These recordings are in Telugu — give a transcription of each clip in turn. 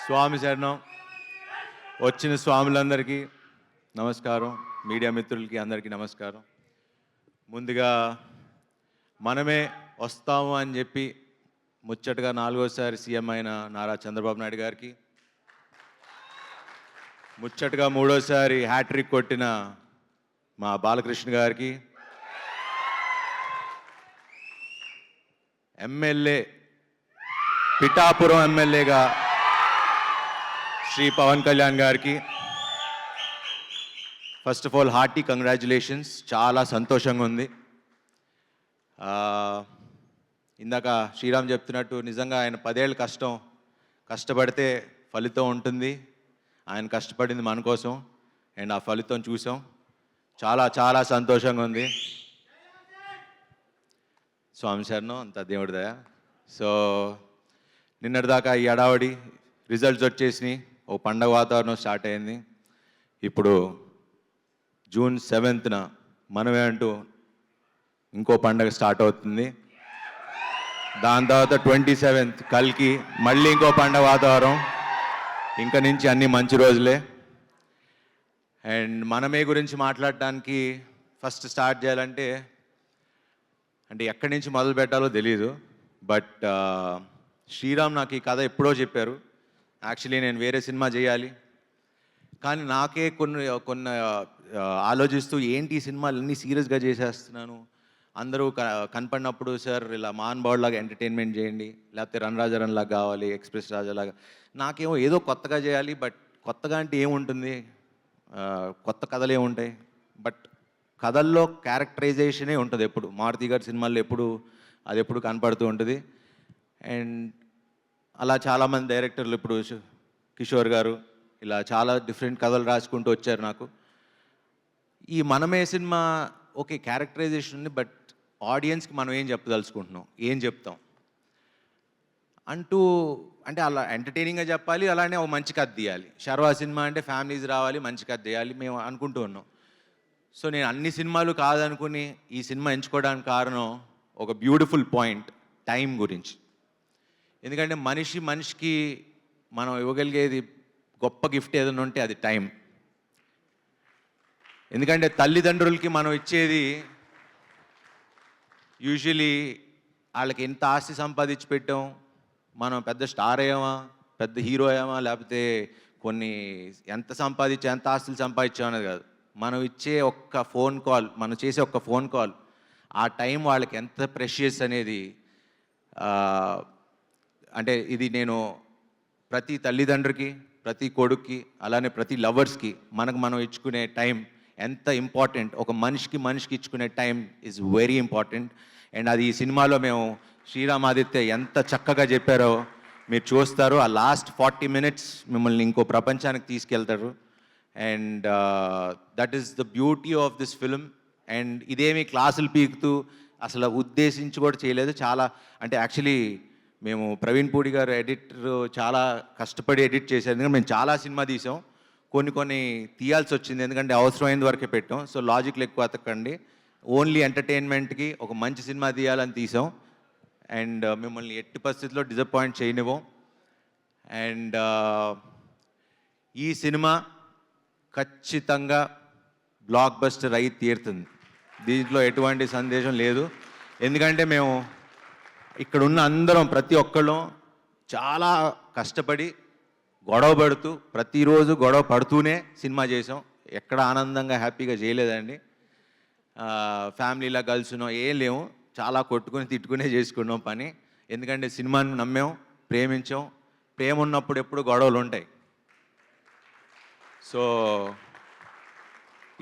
స్వామి శరణం. వచ్చిన స్వాములందరికీ నమస్కారం, మీడియా మిత్రులకి అందరికీ నమస్కారం. ముందుగా మనమే వస్తాము అని చెప్పి ముచ్చటగా 4వసారి సీఎం అయిన నారా చంద్రబాబు నాయుడు గారికి, ముచ్చటగా 3వసారి హ్యాట్రిక్ కొట్టిన మా బాలకృష్ణ గారికి, ఎమ్మెల్యే పిఠాపురం ఎమ్మెల్యేగా శ్రీ పవన్ కళ్యాణ్ గారికి first of all hearty congratulations. చాలా సంతోషంగా ఉంది. ఇందాక శ్రీరామ్ చెప్తున్నట్టు నిజంగా ఆయన 10 ఏళ్ళ కష్టపడితే ఫలితం ఉంటుంది. ఆయన కష్టపడింది మన కోసం అండ్ ఆ ఫలితం చూసాం. చాలా చాలా సంతోషంగా ఉంది. స్వామి శరణం, అంత దేవుడి దయ. సో నిన్నటిదాకా ఈ అడావడి రిజల్ట్స్ వచ్చేసినాయి, ఓ పండగ వాతావరణం స్టార్ట్ అయింది. ఇప్పుడు జూన్ 7న మనమే అంటూ ఇంకో పండగ స్టార్ట్ అవుతుంది. దాని తర్వాత 27th కల్కి మళ్ళీ ఇంకో పండగ వాతావరణం. ఇంక నుంచి అన్ని మంచి రోజులే. అండ్ మనమే గురించి మాట్లాడటానికి ఫస్ట్ స్టార్ట్ చేయాలంటే ఎక్కడి నుంచి మొదలు పెట్టాలో తెలీదు. బట్ శ్రీరామ్ నాకు ఈ కథ ఎప్పుడో చెప్పారు. యాక్చువల్లీ నేను వేరే సినిమా చేయాలి, కానీ నాకే కొన్ని ఆలోచిస్తూ ఏంటి ఈ సినిమాలు అన్నీ సీరియస్గా చేసేస్తున్నాను, అందరూ కనపడినప్పుడు సార్ ఇలా మాన్బాడ్లాగా ఎంటర్టైన్మెంట్ చేయండి, లేకపోతే రన్ రాజారన్ లాగా కావాలి, ఎక్స్ప్రెస్ రాజాలాగా. నాకేమో ఏదో కొత్తగా చేయాలి. బట్ కొత్తగా అంటే ఏముంటుంది, కొత్త కథలు ఏముంటాయి. బట్ కథల్లో క్యారెక్టరైజేషనే ఉంటుంది ఎప్పుడు. మారుతి గారి సినిమాల్లో అది ఎప్పుడు కనపడుతూ ఉంటుంది. అండ్ అలా చాలామంది డైరెక్టర్లు, ఇప్పుడు కిషోర్ గారు, ఇలా చాలా డిఫరెంట్ కథలు రాసుకుంటూ వచ్చారు. నాకు ఈ మనమే సినిమా ఓకే క్యారెక్టరైజేషన్ ఉంది, బట్ ఆడియన్స్కి మనం ఏం చెప్పదలుచుకుంటున్నాం, ఏం చెప్తాం అంటే అలా ఎంటర్టైనింగ్గా చెప్పాలి, అలానే ఒక మంచి కథ తీయాలి. శర్వా సినిమా అంటే ఫ్యామిలీస్ రావాలి, మంచి కథ తీయాలి మేము అనుకుంటూ ఉన్నాం. సో నేను అన్ని సినిమాలు కాదనుకుని ఈ సినిమా ఎంచుకోవడానికి కారణం ఒక బ్యూటిఫుల్ పాయింట్, టైం గురించి. ఎందుకంటే మనిషికి మనం ఇవ్వగలిగేది గొప్ప గిఫ్ట్ ఏదైనా ఉంటే అది టైం. ఎందుకంటే తల్లిదండ్రులకి మనం ఇచ్చేది యూజువలీ వాళ్ళకి ఎంత ఆస్తి సంపాదించి పెట్టాం, మనం పెద్ద స్టార్ అయ్యామా, పెద్ద హీరో అయ్యామా, లేకపోతే ఎంత ఆస్తులు సంపాదించాం అనేది కాదు. మనం ఇచ్చే ఒక్క ఫోన్ కాల్, మనం చేసే ఒక్క ఫోన్ కాల్, ఆ టైం వాళ్ళకి ఎంత ప్రెషియస్ అనేది. అంటే ఇది నేను ప్రతి తల్లిదండ్రికి, ప్రతి కొడుక్కి, అలానే ప్రతి లవర్స్కి మనం ఇచ్చుకునే టైం ఎంత ఇంపార్టెంట్. ఒక మనిషికి ఇచ్చుకునే time is very important. And అది ఈ సినిమాలో మేము శ్రీరామ్ ఆదిత్య ఎంత చక్కగా చెప్పారో మీరు చూస్తారు. ఆ లాస్ట్ 40 minutes మిమ్మల్ని ఇంకో ప్రపంచానికి తీసుకెళ్తారు. And that is the beauty of this film. And ఇదేమి క్లాసులు పీకుతూ అసలు ఉద్దేశించి కూడా చేయలేదు. చాలా అంటే యాక్చువల్లీ మేము ప్రవీణ్ పూడి గారు ఎడిటర్ చాలా కష్టపడి ఎడిట్ చేశారు. ఎందుకంటే మేము చాలా సినిమా తీసాం, కొన్ని తీయాల్సి వచ్చింది, ఎందుకంటే అవసరమైనంత వరకే పెట్టాం. సో లాజిక్లు ఎక్కువ అతకండి, ఓన్లీ ఎంటర్టైన్మెంట్కి ఒక మంచి సినిమా తీయాలని తీసాం. అండ్ మిమ్మల్ని ఎట్టి పరిస్థితుల్లో డిసప్పాయింట్ చేయనివ్వం. అండ్ ఈ సినిమా ఖచ్చితంగా బ్లాక్ బస్టర్ అయి తీరుతుంది, దీంట్లో ఎటువంటి సందేశం లేదు. ఎందుకంటే మేము ఇక్కడ ఉన్న అందరం, ప్రతి ఒక్కళ్ళం చాలా కష్టపడి గొడవ పడుతూ, ప్రతిరోజు గొడవ పడుతూనే సినిమా చేసాం. ఎక్కడ ఆనందంగా హ్యాపీగా చేయలేదండి. ఫ్యామిలీలా కలిసినో ఏం లేవు, చాలా కొట్టుకుని తిట్టుకునే చేసుకున్నాం పని. ఎందుకంటే సినిమాని నమ్మాం, ప్రేమించాం. ప్రేమ ఉన్నప్పుడు ఎప్పుడు గొడవలు ఉంటాయి. సో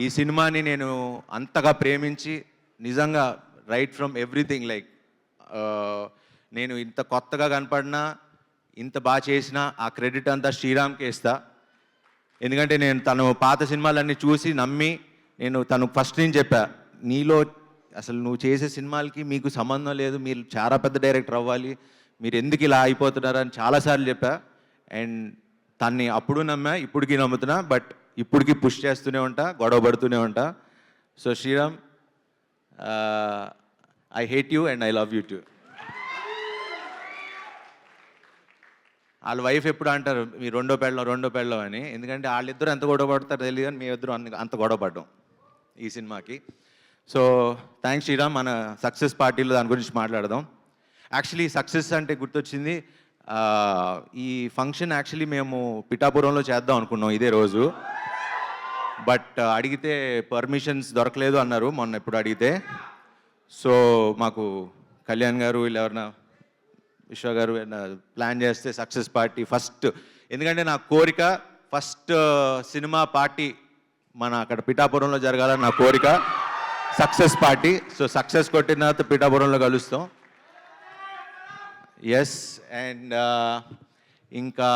ఈ సినిమాని నేను అంతగా ప్రేమించి, నిజంగా రైట్ ఫ్రమ్ ఎవ్రీథింగ్, లైక్ నేను ఇంత కొత్తగా కనపడినా, ఇంత బాగా చేసినా ఆ క్రెడిట్ అంతా శ్రీరామ్కే ఇస్తా. ఎందుకంటే నేను తను పాత సినిమాలన్నీ చూసి నమ్మి, తను ఫస్ట్ నుంచి చెప్పా, నీలో అసలు నువ్వు చేసే సినిమాలకి మీకు సంబంధం లేదు, మీరు చాలా పెద్ద డైరెక్టర్ అవ్వాలి, మీరు ఎందుకు ఇలా అయిపోతున్నారని చాలాసార్లు చెప్పా. అండ్ తన్ని అప్పుడు నమ్మా, ఇప్పటికీ నమ్ముతున్నా. బట్ ఇప్పటికీ పుష్ చేస్తూనే ఉంటా, గొడవ పడుతూనే ఉంటా. So Sriram, I hate you and I love you too. వాళ్ళ వైఫ్ ఎప్పుడు అంటారు మీ రెండో పెళ్ళం అని, ఎందుకంటే వాళ్ళిద్దరూ ఎంత గొడవ పడతారో తెలియదు కానీ మీ ఇద్దరు అంత గొడవ పడ్డాం ఈ సినిమాకి. So thanks Sriram. మన సక్సెస్ పార్టీలో దాని గురించి మాట్లాడదాం. యాక్చువల్లీ సక్సెస్ అంటే గుర్తొచ్చింది, ఈ ఫంక్షన్ యాక్చువల్లీ మేము పిఠాపురంలో చేద్దాం అనుకున్నాం ఇదే రోజు. బట్ అడిగితే పర్మిషన్స్ దొరకలేదు అన్నారు మొన్న ఎప్పుడు అడిగితే. సో మాకు కళ్యాణ్ గారు వీళ్ళు ఎవరన్నా విశ్వ గారు ప్లాన్ చేస్తే సక్సెస్ పార్టీ ఫస్ట్, ఎందుకంటే నా కోరిక ఫస్ట్ సినిమా పార్టీ మన అక్కడ పిఠాపురంలో జరగాలని నా కోరిక, సక్సెస్ పార్టీ. సో సక్సెస్ కొట్టిన తర్వాత పిఠాపురంలో కలుస్తాం. ఎస్. అండ్ ఇంకా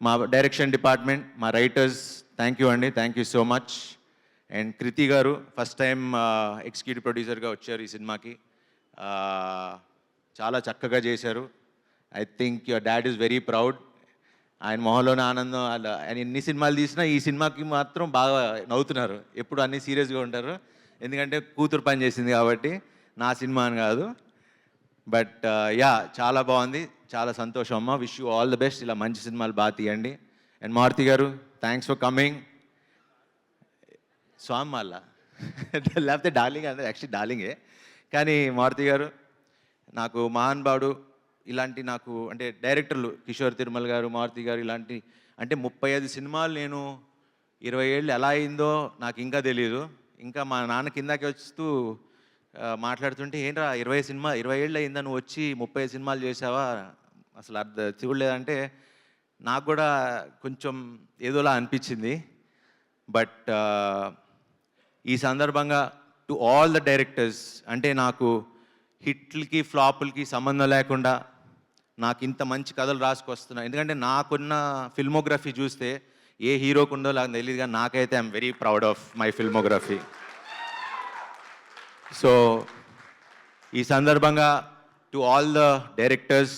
మా డైరెక్షన్ డిపార్ట్మెంట్, మా రైటర్స్, థ్యాంక్ యూ అండి, thank you so much. And Kriti garu first time executive ప్రొడ్యూసర్గా వచ్చారు ఈ సినిమాకి. చాలా చక్కగా చేశారు. I think your dad is very proud. ఆయన మొహంలోనే ఆనందం. ఆయన ఎన్ని సినిమాలు తీసినా ఈ సినిమాకి మాత్రం బాగా నవ్వుతున్నారు. ఎప్పుడు అన్నీ సీరియస్గా ఉంటారు, ఎందుకంటే కూతురు పని చేసింది కాబట్టి, నా సినిమా అని కాదు. బట్ యా, చాలా బాగుంది, చాలా సంతోషం అమ్మ. Wish you all the best. ఇలా మంచి సినిమాలు బాగా తీయండి. అండ్ మారుతి గారు, థ్యాంక్స్ ఫర్ కమింగ్. స్వామి మళ్ళా లేకపోతే డార్లింగ్ అంటే యాక్చువల్లీ డార్లింగే, కానీ మారుతి గారు నాకు మహానుభావుడు. ఇలాంటి నాకు అంటే డైరెక్టర్లు కిషోర్ తిరుమల గారు, మారుతి గారు, ఇలాంటి అంటే 35 సినిమాలు నేను 20 ఏళ్ళు ఎలా అయిందో నాకు ఇంకా తెలియదు. ఇంకా మా నాన్న కిందకి వస్తూ మాట్లాడుతుంటే, ఏంట్రా 20 ఏళ్ళు అయిందా నువ్వు వచ్చి 30 సినిమాలు చేసావా, అసలు చూడలేదంటే నాకు కూడా కొంచెం ఏదోలా అనిపించింది. బట్ ఈ సందర్భంగా టు ఆల్ ద డైరెక్టర్స్, అంటే నాకు హిట్లకి ఫ్లాపులకి సంబంధం లేకుండా నాకు ఇంత మంచి కథలు రాసుకొస్తున్నా. ఎందుకంటే నాకున్న ఫిల్మోగ్రఫీ చూస్తే ఏ హీరోకు ఉందో నాకు తెలియదు, కానీ నాకైతే I'm very proud of my filmography. So ఈ సందర్భంగా టు ఆల్ ద డైరెక్టర్స్,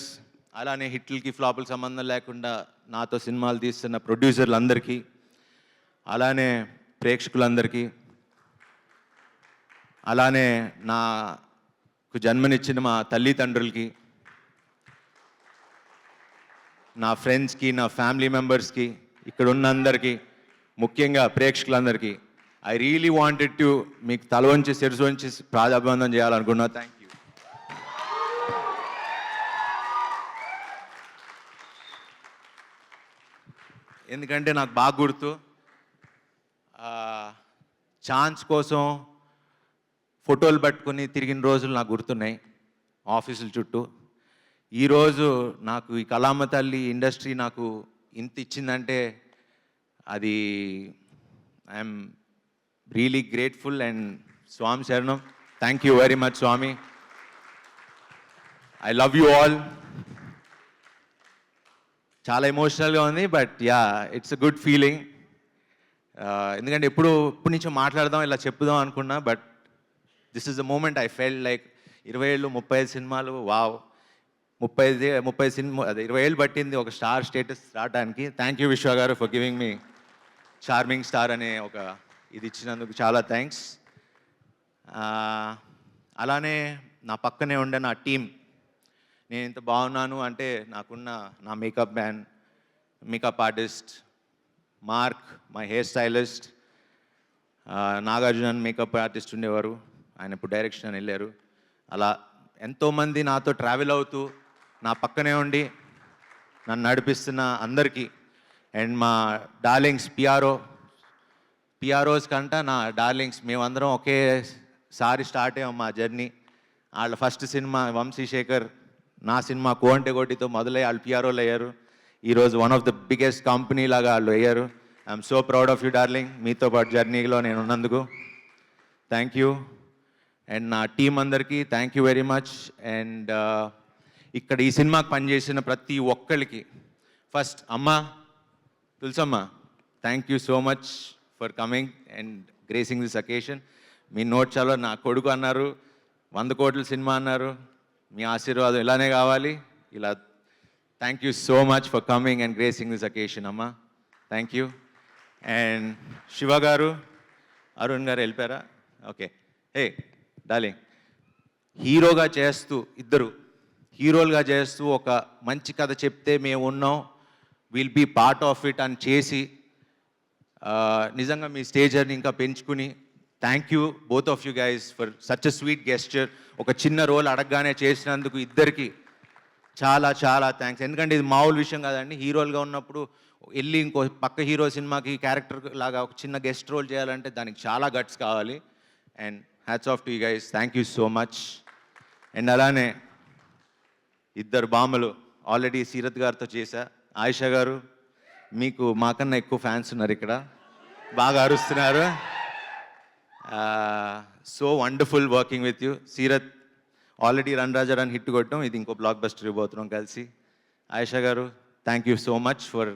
అలానే హిట్లకి ఫ్లాపులకి సంబంధం లేకుండా నాతో సినిమాలు తీస్తున్న ప్రొడ్యూసర్లందరికీ, అలానే ప్రేక్షకులందరికీ, అలానే నాకు జన్మనిచ్చిన మా తల్లిదండ్రులకి, నా ఫ్రెండ్స్కి, నా ఫ్యామిలీ మెంబర్స్కి, ఇక్కడ ఉన్న అందరికీ, ముఖ్యంగా ప్రేక్షకులందరికీ ఐ రియలీ వాంటెడ్ టు మీకు తల వంచి శిరసు వంచి ప్రాధాబంధం చేయాలనుకున్నా. Thank you. ఎందుకంటే నాకు బాగా గుర్తు, ఛాన్స్ కోసం ఫోటోలు పట్టుకుని తిరిగిన రోజులు నాకు గుర్తున్నాయి ఆఫీసుల చుట్టూ. ఈరోజు నాకు ఈ కళామ తల్లి ఇండస్ట్రీ నాకు ఇంత ఇచ్చిందంటే అది I'm really grateful. And Swami శరణం, thank you very much Swami. I love you all. చాలా ఎమోషనల్గా ఉంది, but yeah, it's a good feeling. ఎందుకంటే ఎప్పుడు నుంచో మాట్లాడదాం, ఇలా చెప్పుదాం అనుకున్నా, but this is the moment I felt like 20 ఏళ్ళు 35 సినిమాలు, వావ్. 30 సినిమా, అదే 20 ఏళ్ళు పట్టింది ఒక స్టార్ స్టేటస్ రావడానికి. థ్యాంక్ యూ విశ్వ garu for giving me charming star అనే ఒక ఇది ఇచ్చినందుకు చాలా థ్యాంక్స్. అలానే నా పక్కనే ఉండే నా టీం, నేను ఇంత బాగున్నాను అంటే నాకున్న నా makeup man, makeup artist mark, my hair stylist Nagarjuna makeup artist ఉండేవారు, ఆయన ఇప్పుడు డైరెక్షన్ అని వెళ్ళారు. అలా ఎంతోమంది నాతో ట్రావెల్ అవుతూ నా పక్కనే ఉండి నన్ను నడిపిస్తున్న అందరికీ, అండ్ మా డార్లింగ్స్ పిఆర్ఓస్ కంట నా డార్లింగ్స్, మేమందరం ఒకేసారి స్టార్ట్ అయ్యాం మా జర్నీ. వాళ్ళ ఫస్ట్ సినిమా వంశీశేఖర్, నా సినిమా కోంటే కోటితో మొదలై వాళ్ళు పిఆర్ఓలు అయ్యారు. ఈరోజు one of the biggest company లాగా వాళ్ళు అయ్యారు. I'm so proud of you darling, మీతో పాటు జర్నీలో నేను ఉన్నందుకు థ్యాంక్ యూ. అండ్ నా టీం అందరికీ thank you very much. And ఇక్కడ ఈ సినిమాకి పనిచేసిన ప్రతి ఒక్కరికి, ఫస్ట్ అమ్మ Tulasamma, thank you so much for coming and gracing this occasion. Me note చాలా, నా కొడుకు అన్నారు, 100 కోట్ల సినిమా అన్నారు, మీ ఆశీర్వాదం ఇలానే కావాలి. ఇలా thank you so much for coming and gracing this occasion అమ్మ, థ్యాంక్ యూ. అండ్ శివ గారు, అరుణ్ గారు వెళ్ళిపోయారా? ఓకే. హే డార్లింగ్, హీరోగా చేస్తూ ఇద్దరు హీరోలుగా చేస్తూ ఒక మంచి కథ చెప్తే మేము ఉన్నాం, will be part of it అని చేసి నిజంగా మీ స్టేజర్ని ఇంకా పెంచుకుని thank you both of you guys for such a sweet gesture. ఒక చిన్న రోల్ అడగగానే చేసినందుకు ఇద్దరికి చాలా చాలా థ్యాంక్స్. ఎందుకంటే ఇది మామూలు విషయం కాదండి. హీరోలుగా ఉన్నప్పుడు వెళ్ళి ఇంకో పక్క హీరో సినిమాకి క్యారెక్టర్ లాగా ఒక చిన్న గెస్ట్ రోల్ చేయాలంటే దానికి చాలా గట్స్ కావాలి. And hats off to you guys, thank you so much. And అలానే ఇద్దరు బామ్మలు ఆల్రెడీ సీరత్ గారితో చేశా. ఆయిషా గారు, మీకు మాకన్నా ఎక్కువ ఫ్యాన్స్ ఉన్నారు ఇక్కడ, బాగా అరుస్తున్నారు. So wonderful working with you. Seerat already run Raja run hit కొట్టడం, ఇది ఇంకో బ్లాక్ బస్టర్ ఇవ్వబోతున్నాం కలిసి. ఆయిషా గారు, thank you so much for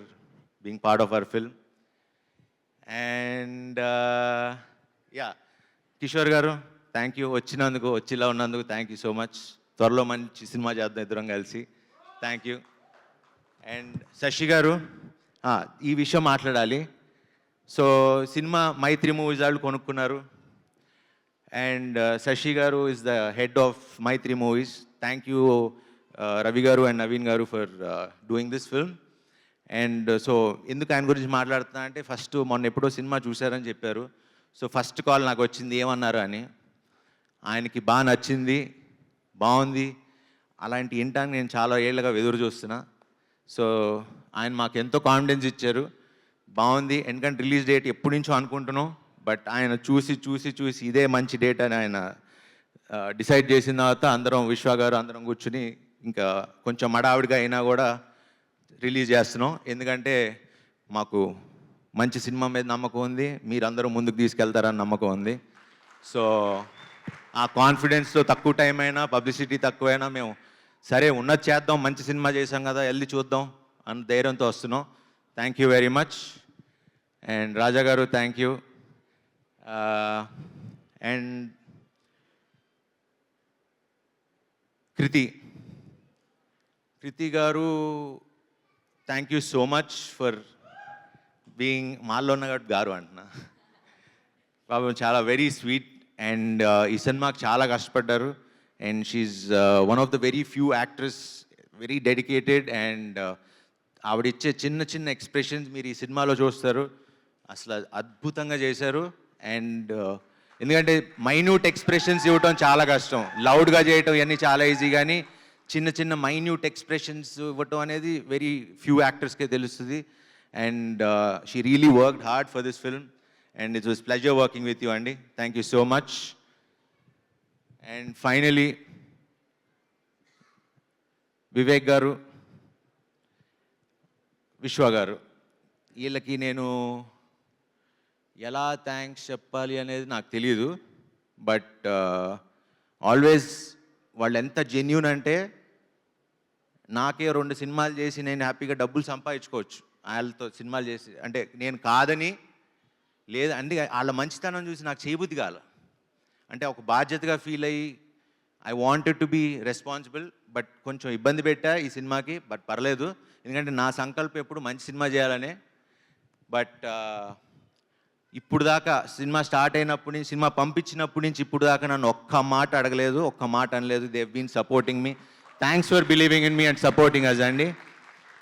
being part of our film. And yeah, Kishore గారు, థ్యాంక్ యూ వచ్చినందుకు, వచ్చిలా ఉన్నందుకు థ్యాంక్ యూ సో మచ్. త్వరలో మంచి సినిమా చేద్దాం ఇద్దరం కలిసి. Thank you. అండ్ శశి గారు, ఈ విషయం మాట్లాడాలి. సో సినిమా మైత్రి మూవీస్ వాళ్ళు కొనుక్కున్నారు. అండ్ శశి గారు is the head of Mythri movies. Thank you Ravi గారు అండ్ నవీన్ గారు for doing this film. And so ఎందుకు ఆయన గురించి మాట్లాడుతున్నా అంటే, ఫస్ట్ మొన్న ఎప్పుడో సినిమా చూశారని చెప్పారు. సో ఫస్ట్ కాల్ నాకు వచ్చింది ఏమన్నారు అని. ఆయనకి బాగా నచ్చింది, బాగుంది, అలాంటి వినటానికి నేను చాలా ఏళ్ళగా ఎదురు చూస్తున్నా. సో ఆయన మాకు ఎంతో కాన్ఫిడెన్స్ ఇచ్చారు, బాగుంది. ఎందుకంటే రిలీజ్ డేట్ ఎప్పటి నుంచో అనుకుంటున్నాం, బట్ ఆయన చూసి చూసి చూసి ఇదే మంచి డేట్ అని ఆయన డిసైడ్ చేసిన తర్వాత అందరం విశ్వ గారు అందరం కూర్చుని ఇంకా కొంచెం మడావిడిగా అయినా కూడా రిలీజ్ చేస్తున్నాం. ఎందుకంటే మాకు మంచి సినిమా మీద నమ్మకం ఉంది, మీరందరూ ముందుకు తీసుకెళ్తారని నమ్మకం ఉంది. సో ఆ కాన్ఫిడెన్స్తో తక్కువ టైం అయినా పబ్లిసిటీ తక్కువైనా మేము సరే ఉన్నది చేద్దాం, మంచి సినిమా చేసాం కదా వెళ్ళి చూద్దాం అన్న ధైర్యంతో వస్తున్నాం. Thank you very much. And Raja garu, thank you. And Kriti garu, thank you so much for being, మాల్లో ఉన్న కాబట్టి గారు అంటున్నా, పాపం చాలా వెరీ స్వీట్. అండ్ ఈ సినిమాకి చాలా కష్టపడ్డారు. And she's one of the very few actress, very dedicated. And ఆవిడిచ్చే చిన్న చిన్న ఎక్స్ప్రెషన్స్ మీరు ఈ సినిమాలో చూస్తారు, అసలు అద్భుతంగా చేశారు. అండ్ ఎందుకంటే మైన్యూట్ ఎక్స్ప్రెషన్స్ ఇవ్వటం చాలా కష్టం, లౌడ్గా చేయటం ఇవన్నీ చాలా ఈజీ, కానీ చిన్న చిన్న మైన్యూట్ ఎక్స్ప్రెషన్స్ ఇవ్వటం అనేది వెరీ ఫ్యూ యాక్టర్స్కే తెలుస్తుంది. And she really worked hard for this film. And it was pleasure working with you, Andy. Thank you so much. And finally, Vivek garu, Vishwa garu, వీళ్ళకి నేను ఎలా థ్యాంక్స్ చెప్పాలి అనేది నాకు తెలియదు. బట్ ఆల్వేస్ వాళ్ళు ఎంత జెన్యూన్ అంటే, నాకే 2 సినిమాలు చేసి నేను హ్యాపీగా డబ్బులు సంపాదించుకోవచ్చు వాళ్ళతో సినిమాలు చేసి, అంటే నేను కాదని లేదు అంటే వాళ్ళ మంచితనం చూసి నాకు చేయబుద్ధి కాల. అంటే ఒక బాధ్యతగా ఫీల్ అయ్యి I wanted to be responsible. But కొంచెం ఇబ్బంది పెట్టా ఈ సినిమాకి, బట్ పర్లేదు, ఎందుకంటే నా సంకల్పం ఎప్పుడు మంచి సినిమా చేయాలనే. బట్ ఇప్పుడు దాకా సినిమా స్టార్ట్ అయినప్పటి నుంచి, సినిమా పంపించినప్పటి నుంచి ఇప్పుడు దాకా నన్ను ఒక్క మాట అడగలేదు, ఒక్క మాట అనలేదు. They have been supporting me. Thanks for believing in me and supporting us అండి.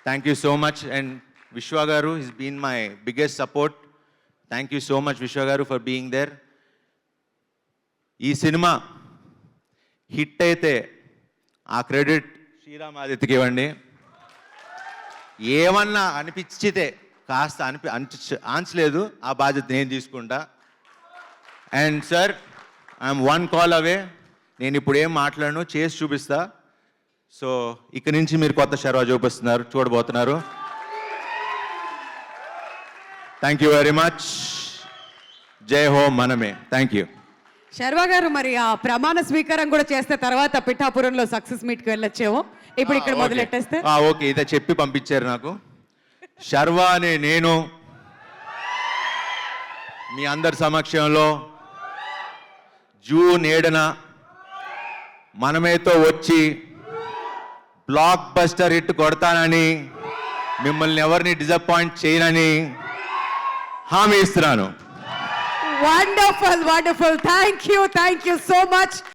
Thank you so much. And Vishwa garu is been my biggest support. Thank you so much Vishwa garu for being there. ఈ సినిమా హిట్ అయితే ఆ క్రెడిట్ శ్రీరామ్ ఆదిత్యకి ఇవ్వండి. ఏమన్నా అనిపించితే కాస్త ఆన్సలేదు, ఆ బాధ్యత నేను తీసుకుంటా. అండ్ సార్, ఐఎమ్ 1 కాల్ అవే. నేను ఇప్పుడు ఏం మాట్లాడను, చేసి చూపిస్తా. సో ఇక నుంచి మీరు కొత్త శర్వా చూడబోతున్నారు. Thank you very much. జై హో మనమే. Thank you. శర్వా గారు, మరి ఆ ప్రమాణ స్వీకారం కూడా చేస్తే తర్వాత పిఠాపురంలో సక్సెస్ మీట్కి వెళ్ళొచ్చేమో, ఇప్పుడు ఇక్కడ మొదలెట్టేస్తే. ఓకే, ఇదే చెప్పి పంపించారు నాకు. శర్వా అనే నేను మీ అందరి సమక్షంలో జూన్ 7న మనమేతో వచ్చి బ్లాక్ బస్టర్ హిట్ కొడతానని, మిమ్మల్ని ఎవరిని డిసప్పాయింట్ చేయనని హామీ ఇస్తున్నాను. Wonderful, wonderful. Thank you so much.